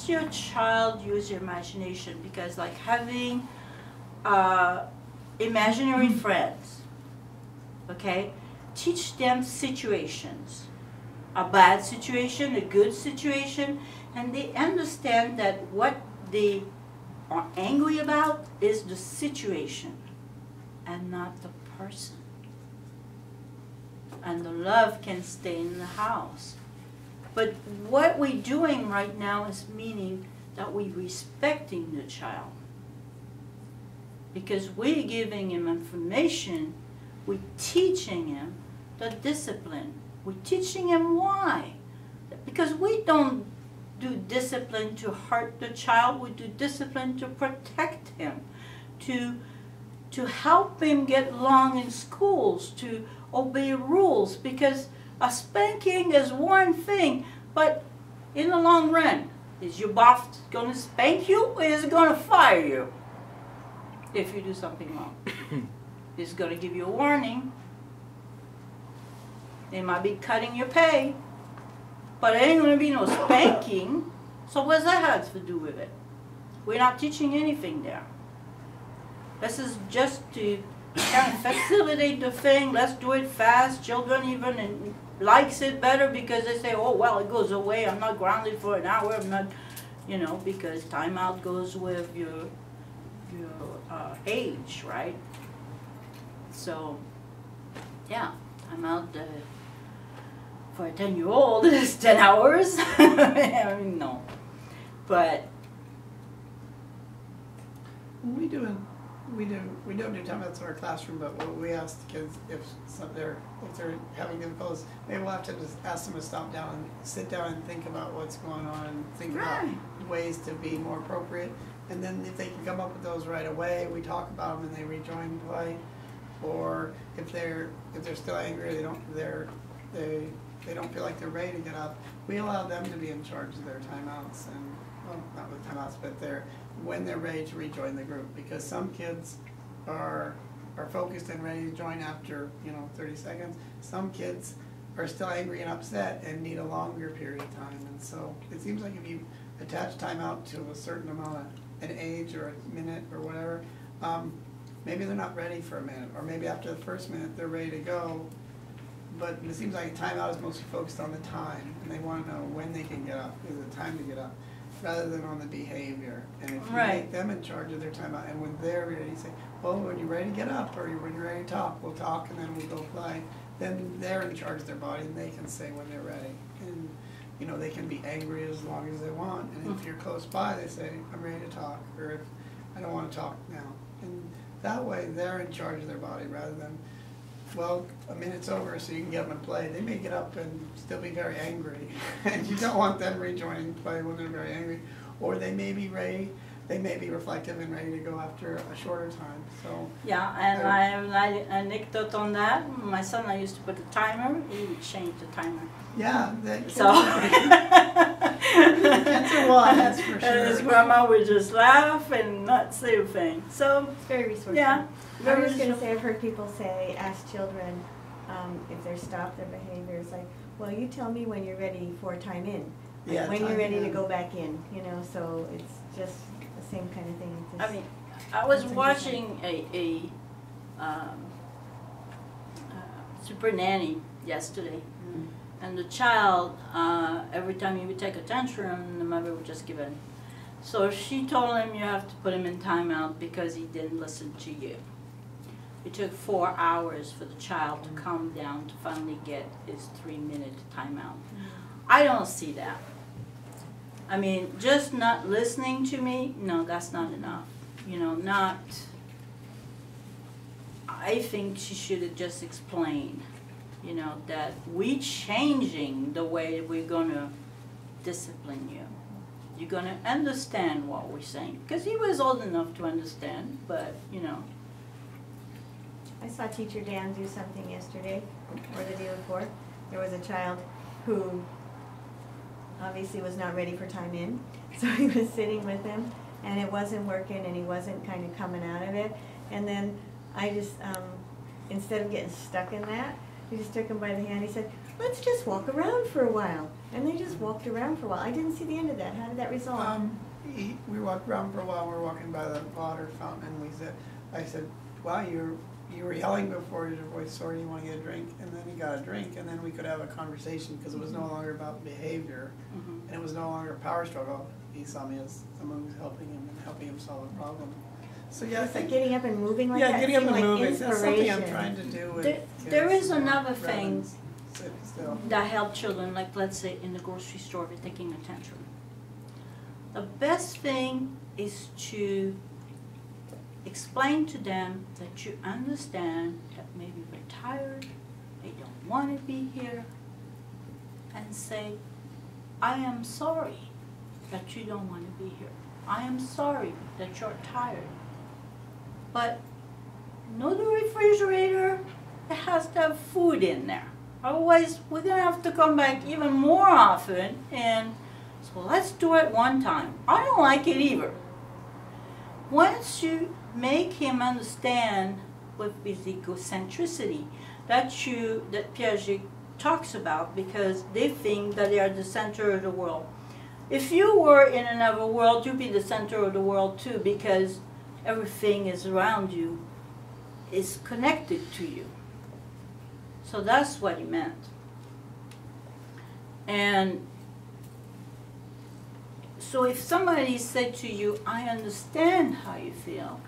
let your child use your imagination, because like having imaginary friends, okay? Teach them situations, a bad situation, a good situation, and they understand that what they are angry about is the situation and not the person. And the love can stay in the house. But what we're doing right now is meaning that we're respecting the child. Because we're giving him information, we're teaching him the discipline. We're teaching him why. Because we don't do discipline to hurt the child, we do discipline to protect him, to help him get along in schools, to obey rules, because a spanking is one thing, but in the long run, is your boss going to spank you, or is he going to fire you if you do something wrong? He's going to give you a warning. They might be cutting your pay, but it ain't going to be no spanking. So what's that have to do with it? We're not teaching anything there. This is just to kind of facilitate the thing. Let's do it fast. Children even likes it better because they say, oh, well, it goes away. I'm not grounded for an hour. I'm not, you know, because timeout goes with your age, right? So, yeah, timeout for a 10-year-old is 10 hours. I mean, no. But we don't do timeouts in our classroom, but what we ask the kids, if they're having difficulties, maybe we'll have to just ask them to stop down and sit down and think about what's going on and think about ways to be more appropriate. And then if they can come up with those right away, we talk about them and they rejoin play. Or if they're still angry, they don't feel like they're ready to get up, we allow them to be in charge of their timeouts, and well, not with timeouts, but when they're ready to rejoin the group, because some kids are focused and ready to join after 30 seconds. Some kids are still angry and upset and need a longer period of time, and so it seems like if you attach timeout to a certain amount of an age or a minute or whatever, maybe they're not ready for a minute, or maybe after the first minute they're ready to go. But it seems like timeout is mostly focused on the time, and they want to know when they can get up, is it time to get up, rather than on the behavior. And if you make them in charge of their timeout, and when they're ready, you say, well, when you're ready to get up, or when you're ready to talk, we'll talk, and then we'll go play. Then they're in charge of their body, and they can say when they're ready. And they can be angry as long as they want, and if you're close by, they say, I'm ready to talk, or if I don't want to talk now. And that way, they're in charge of their body, rather than, well, a minute's over, so you can get up and play. They may get up and still be very angry, and you don't want them rejoining play when they're very angry. Or they may be ready, they may be reflective and ready to go after a shorter time. So yeah, and I have an anecdote on that. My son, I used to put a timer. He would change the timer. Yeah, so kids are wild, that's for sure. And his grandma would just laugh and not say a thing. So it's very resourceful. Yeah. I was going to say, I've heard people say, ask children if they're stopped their behavior. It's like, well, you tell me when you're ready for time in. Like when you're ready to go back in, so it's just the same kind of thing. I mean, I was watching a Super Nanny yesterday, and the child, every time he would take a tantrum, the mother would just give in. So she told him, you have to put him in timeout because he didn't listen to you. It took 4 hours for the child to calm down to finally get his 3-minute timeout. I don't see that. I mean, just not listening to me, no, that's not enough. I think she should have just explained, that we're changing the way we're going to discipline you. You're going to understand what we're saying. Because he was old enough to understand, but, I saw Teacher Dan do something yesterday, or the day before. There was a child who obviously was not ready for time in, so he was sitting with him, and it wasn't working, and he wasn't kind of coming out of it. And then I just, instead of getting stuck in that, I just took him by the hand. He said, let's just walk around for a while. And they just walked around for a while. I didn't see the end of that. How did that resolve? We walked around for a while, we were walking by the water fountain, and I said, wow, you were yelling before, your voice sore, you want to get a drink, and then he got a drink, and then we could have a conversation, because it was no longer about behavior, and it was no longer a power struggle. He saw me as someone who's helping him and helping him solve a problem. So yeah, I It's like think, getting up and moving like that. yeah, getting up seemed and like moving, that's something I'm inspiration. trying to do with There kids, is another rather thing than sit still. that help children, like let's say in the grocery store, they're taking a tantrum. The best thing is to explain to them that you understand that maybe they're tired, they don't want to be here, and say, I am sorry that you don't want to be here. I am sorry that you're tired. But know the refrigerator, it has to have food in there. Otherwise, we're going to have to come back even more often, and so let's do it one time. I don't like it either. Once you make him understand with his egocentricity that Piaget talks about, because they think that they are the center of the world. If you were in another world, you'd be the center of the world too, because everything is around you is connected to you. So that's what he meant. And so if somebody said to you, I understand how you feel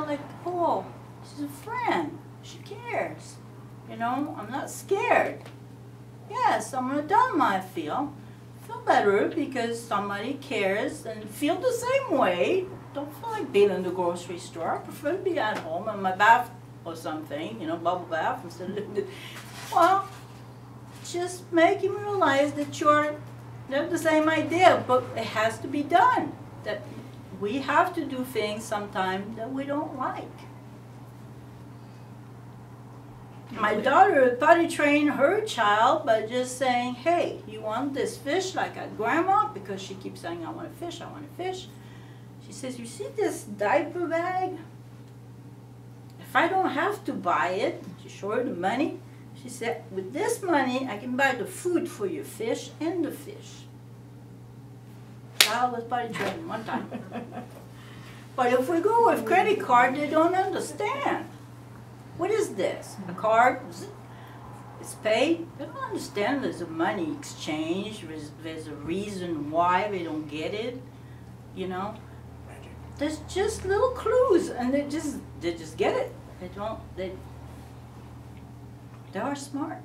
like, oh, she's a friend, she cares. You know, I'm not scared. Yes, I'm gonna tell them how I feel. Feel better because somebody cares and feel the same way. Don't feel like being in the grocery store. I prefer to be at home in my bath or something, you know, bubble bath instead of, well, just make him realize that they have the same idea, but it has to be done. That we have to do things sometimes that we don't like. My daughter potty trained her child by just saying, hey, you want this fish like at grandma? Because she keeps saying, I want a fish, I want a fish. She says, you see this diaper bag? If I don't have to buy it, she showed her the money. She said, with this money, I can buy the food for your fish and the fish. Child was potty trained one time. But if we go with credit card, they don't understand. What is this? A card? It's paid? They don't understand there's a money exchange. There's a reason why they don't get it. You know? There's just little clues, and they just get it. They are smart.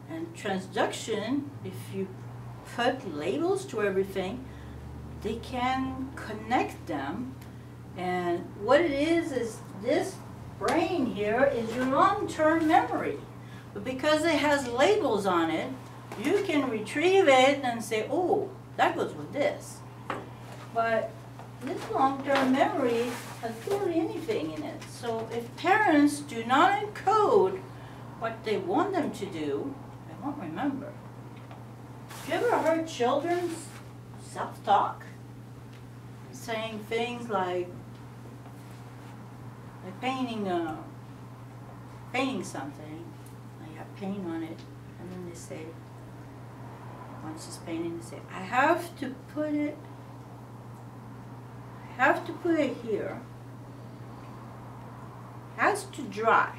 And transduction, if you put labels to everything, they can connect them. And what it is this brain here is your long-term memory. But because it has labels on it, you can retrieve it and say, oh, that goes with this. But this long-term memory has barely anything in it. So if parents do not encode what they want them to do, they won't remember. Have you ever heard children's self-talk? Saying things like, they're painting something, they have paint on it, and then they say, once it's painting, they say, I have to put it here. Has to dry.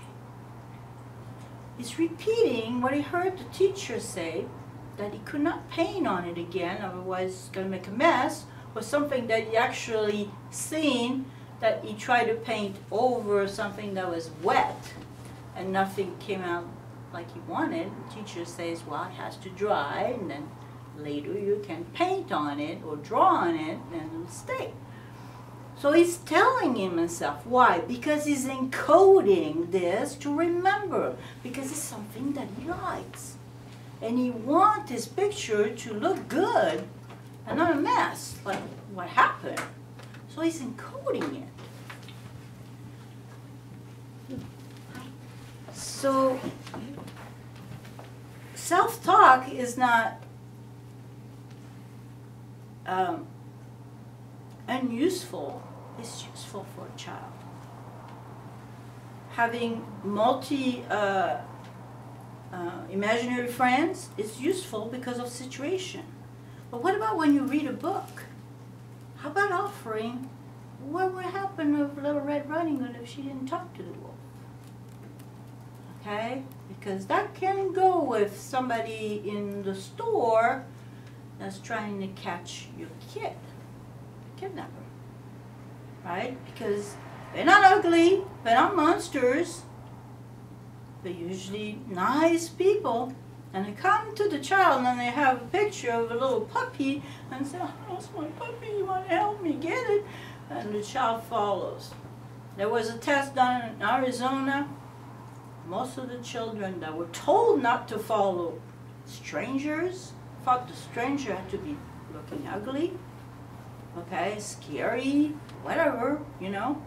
He's repeating what he heard the teacher say, that he could not paint on it again, otherwise it's going to make a mess, or something that he actually seen, that he tried to paint over something that was wet, and nothing came out like he wanted. The teacher says, well, it has to dry, and then later you can paint on it, or draw on it, and it'll stay. So he's telling himself, why? Because he's encoding this to remember, because it's something that he likes. And he wants his picture to look good and not a mess, like what happened. So he's encoding it. So self-talk is not unuseful. It's useful for a child. Having imaginary friends is useful because of situation. But what about when you read a book? How about offering what would happen if Little Red Riding Hood if she didn't talk to the wolf? Okay? Because that can go with somebody in the store that's trying to catch your kid, the kidnapper. Right? Because they're not ugly, they're not monsters. They're usually nice people, and they come to the child and they have a picture of a little puppy and say, "Oh, that's my puppy, you want to help me get it?" And the child follows. There was a test done in Arizona. Most of the children that were told not to follow strangers thought the stranger had to be looking ugly, okay, scary, whatever, you know,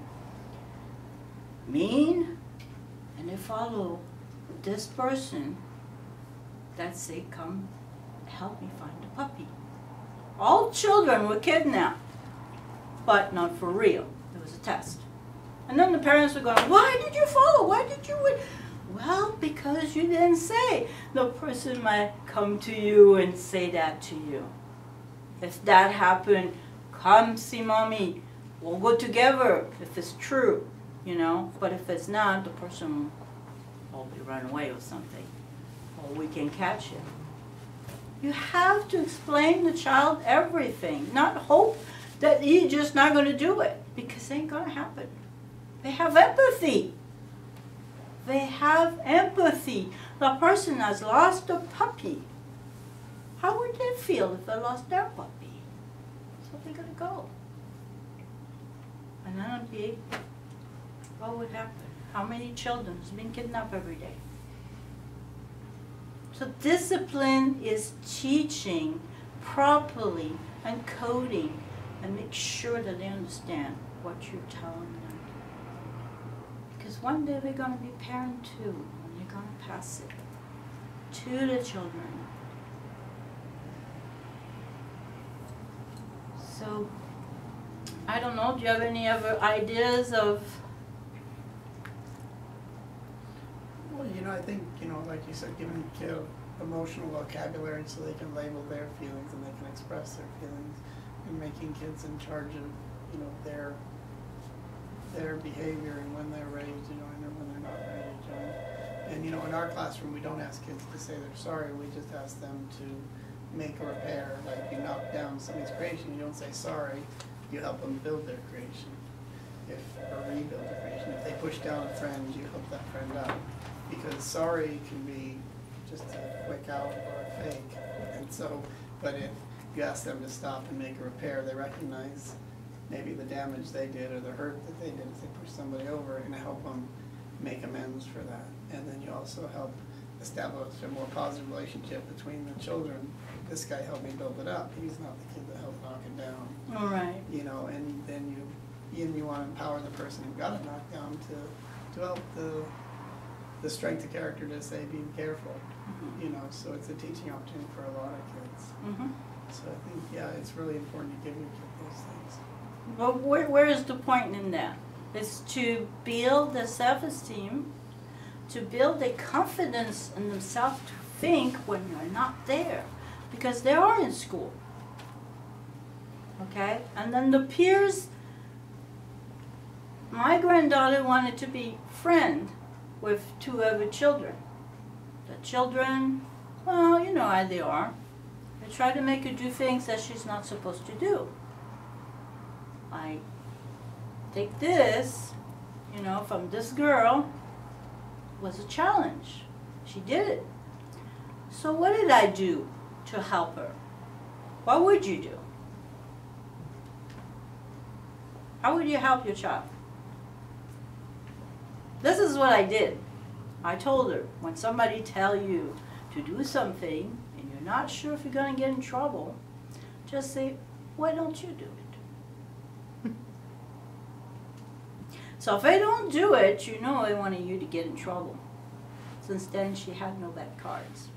mean. And they follow this person that say, "Come help me find the puppy." All children were kidnapped, but not for real. It was a test. And then the parents were going, "Why did you follow? Why did you wait?" Well, because you didn't say. The person might come to you and say that to you. If that happened, come see mommy. We'll go together if it's true. You know, but if it's not, the person will probably run away or something, or we can catch him. You have to explain the child everything, not hope that he's just not going to do it, because it ain't going to happen. They have empathy. They have empathy. The person has lost a puppy. How would they feel if they lost their puppy? So they're going to go. And then it'd be, what would happen? How many children have been kidnapped every day? So discipline is teaching properly and coding and make sure that they understand what you're telling them. Because one day they're going to be parent too, and they're going to pass it to the children. So, I don't know, do you have any other ideas of? Well, you know, I think, you know, like you said, giving the kid emotional vocabulary so they can label their feelings and they can express their feelings, and making kids in charge of, you know, their behavior and when they're ready to join or when they're not ready to join. And, you know, in our classroom, we don't ask kids to say they're sorry, we just ask them to make a repair. Like, you knock down somebody's creation, you don't say sorry, you help them build their creation. Or rebuild their creation. If they push down a friend, you help that friend out. Because sorry can be just a quick out or a fake. And so, but if you ask them to stop and make a repair, they recognize maybe the damage they did or the hurt that they did if they push somebody over, and help them make amends for that. And then you also help establish a more positive relationship between the children. This guy helped me build it up. He's not the kid that helped knock it down. All right. You know, and then you want to empower the person who got it knocked down to help the strength of character to say, be careful. You know, so it's a teaching opportunity for a lot of kids. So I think, yeah, it's really important to give your kid those things. Well, where is the point in that? It's to build the self-esteem, to build the confidence in themselves to think when you're not there. Because they are in school. Okay? And then the peers, my granddaughter wanted to be friend with 2 other children. The children, well, you know how they are. They try to make her do things that she's not supposed to do. I take this, you know, from this girl, was a challenge. She did it. So what did I do to help her? What would you do? How would you help your child? This is what I did. I told her, when somebody tell you to do something and you're not sure if you're going to get in trouble, just say, why don't you do it? So if they don't do it, you know they wanted you to get in trouble. Since then, she had no bad cards.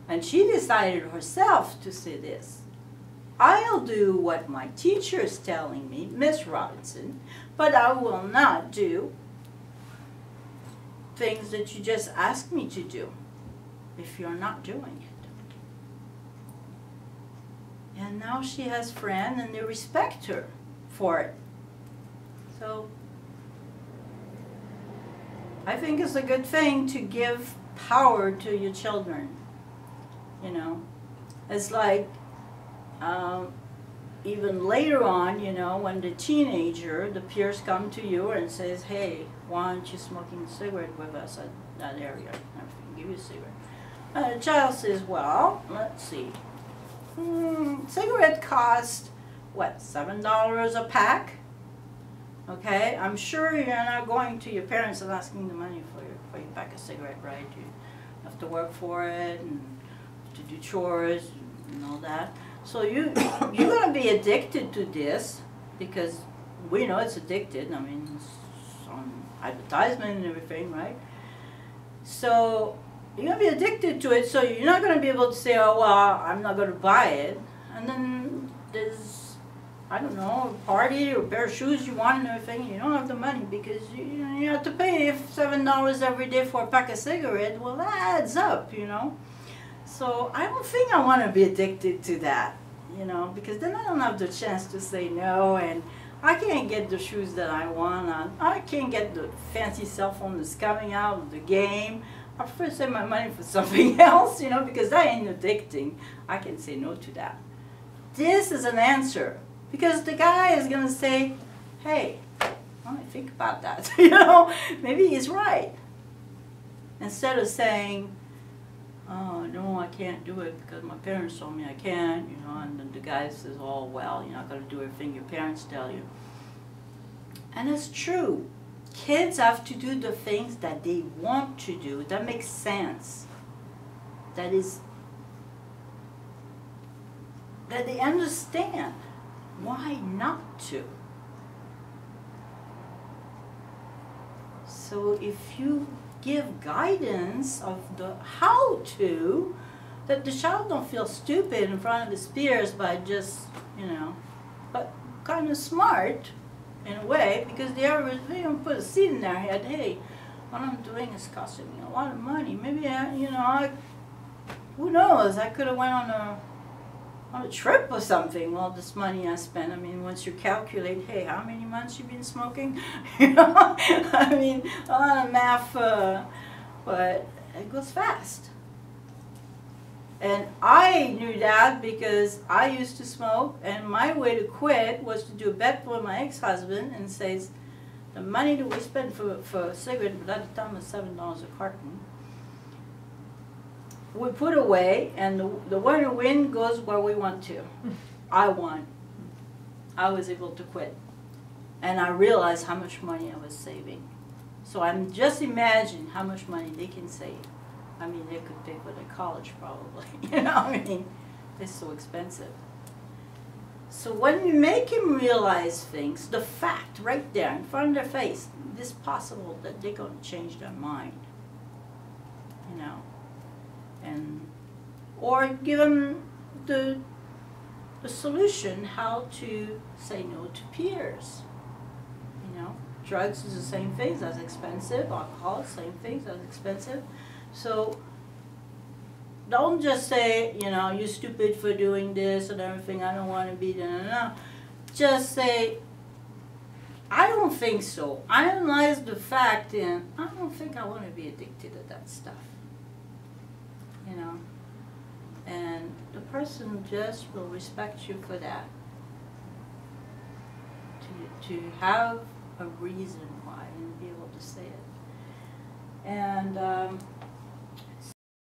And she decided herself to say this, I'll do what my teacher is telling me, Miss Robinson, but I will not do things that you just ask me to do if you're not doing it. And now she has friends and they respect her for it. So I think it's a good thing to give power to your children. You know, it's like even later on, you know, when the teenager, the peers come to you and says, hey, why aren't you smoking a cigarette with us at that area? I give you a cigarette. The child says, well, let's see. Cigarette cost, what, $7 a pack? Okay, I'm sure you're not going to your parents and asking the money for your pack of cigarette, right? You have to work for it and to do chores and all that. So you're going to be addicted to this because we know it's addicted. I mean, it's on advertisement and everything, right? So you're going to be addicted to it, so you're not going to be able to say, oh, well, I'm not going to buy it. And then there's, I don't know, a party or a pair of shoes you want and everything, you don't have the money because you have to pay $7 every day for a pack of cigarettes. Well, that adds up, you know. So I don't think I want to be addicted to that, you know, because then I don't have the chance to say no, and I can't get the shoes that I want. I can't get the fancy cell phone that's coming out of the game. I prefer to save my money for something else, you know, because that ain't addicting. I can say no to that. This is an answer, because the guy is going to say, hey, I want to think about that, you know, maybe he's right. Instead of saying, oh, no, I can't do it because my parents told me I can't, you know, and then the guy says, oh, well, you're not going to do everything your parents tell you. And it's true. Kids have to do the things that they want to do. That makes sense. That they understand why not to. So if you give guidance of the how to, that the child don't feel stupid in front of his peers by just, you know, but kind of smart in a way, because they don't put a seed in their head, hey, what I'm doing is costing me a lot of money. Maybe, who knows, I could have went on a trip or something, all this money I spent. I mean, once you calculate, hey, how many months you've been smoking? You know, I mean, a lot of math, but it goes fast. And I knew that because I used to smoke, and my way to quit was to do a bet with my ex-husband and says, the money that we spend for a cigarette, but at the time it was $7 a carton, we put away, and the one who wins goes where we want to. I won. I was able to quit. And I realized how much money I was saving. So I'm just imagine how much money they can save. I mean, they could pay for their college probably. You know, I mean, it's so expensive. So when you make him realize things, the fact right there in front of their face, it's possible that they're going to change their mind. You know, or give them the solution how to say no to peers. You know, drugs is the same things as expensive. Alcohol, same things as expensive. So don't just say, you know, you're stupid for doing this and everything, I don't want to be there. Just say, I don't think so. I analyze the fact and I don't think I want to be addicted to that stuff. You know, and the person just will respect you for that. To have a reason why and be able to say it. And